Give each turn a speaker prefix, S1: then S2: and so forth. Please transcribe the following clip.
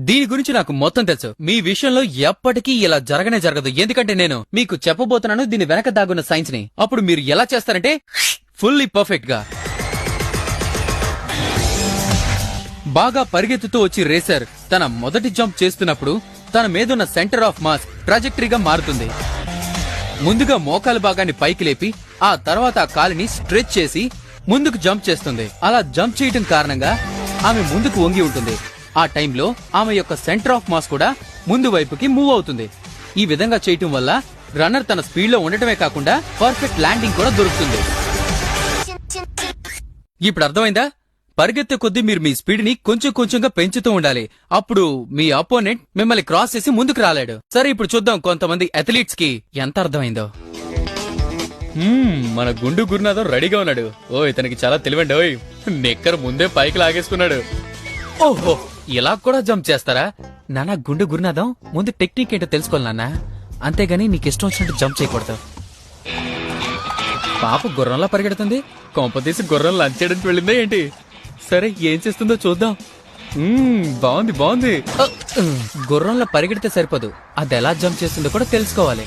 S1: దీని గురించి నాకు మొత్తం తెలుసు. మీ విషయంలో ఎప్పటికీ ఇలా జరగనే జరగదు. ఎందుకంటే నేను మీకు చెప్పబోతున్నాను దీని వెనక దాగున్న సైన్స్ ని. అప్పుడు మీరు ఎలా చేస్తారంటే ఫుల్లీ పర్ఫెక్ట్ గా. బాగా పరిగెత్తుతూ వచ్చి రేసర్ తన మొదటి జంప్ చేస్తున్నప్పుడు తన మీదున్న సెంటర్ ఆఫ్ మాస్ ట్రాజెక్టరీగా మారుతుంది. ముందుగా మోకాలు భాగాన్ని పైకి లేపి ఆ తర్వాత ఆ కాలిని స్ట్రెచ్ చేసి ముందుకు జంప్ చేస్తుంది. అలా జంప్ చేయడం కారణంగా ఆమె ముందుకు వంగి ఉంటుంది. ఆ టైంలో ఆమె యొక్క సెంటర్ ఆఫ్ మాస్ కూడా ముందు వైపుకి మూవ్ అవుతుంది. ఈ విధంగా చేయటం వల్ల రన్నర్ తన స్పీడ్ లో ఉండటమే కాకుండా పర్ఫెక్ట్ ల్యాండింగ్ కూడా దొరుకుతుంది. ఇప్పుడు అర్థమైందా? పరిగెత్తే కొద్దీ మీరు మీ స్పీడ్ ని కొంచెం కొంచెంగా పెంచుతూ ఉండాలి. అప్పుడు మీ అపోనెంట్ మిమ్మల్ని క్రాస్ చేసి ముందుకు రాలేడు. సరే, ఇప్పుడు చూద్దాం కొంతమంది అథ్లీట్స్ కి ఎంత అర్థమైందో. మన గుండు గురునాథం రెడీగా ఉన్నాడు. ఓ, ఇతనికి చాలా తెలివండి. ఓయ్, నెక్కర్ ముందే పైకి లాగేసుకున్నాడు. ఓహో, ఇలా కూడా జంప్ చేస్తారా? నానా గుండు గురునాథం, ముందు టెక్నిక్ ఏంటో తెలుసుకోవాలి నాన్న. అంతేగాని నీకు ఇష్టం వచ్చినట్టు జంప్ చేయకూడదు. పాప గుర్రంలా పరిగెడుతుంది. కొంపతీసి గుర్రం లంచ్ చేయడానికి వెళ్ళిందే ఏంటి? సరే, ఏం చేస్తుందో చూద్దాం. బాగుంది బాగుంది. గుర్రంలో పరిగెడితే సరిపోదు, అది ఎలా జంప్ చేస్తుందో కూడా తెలుసుకోవాలి.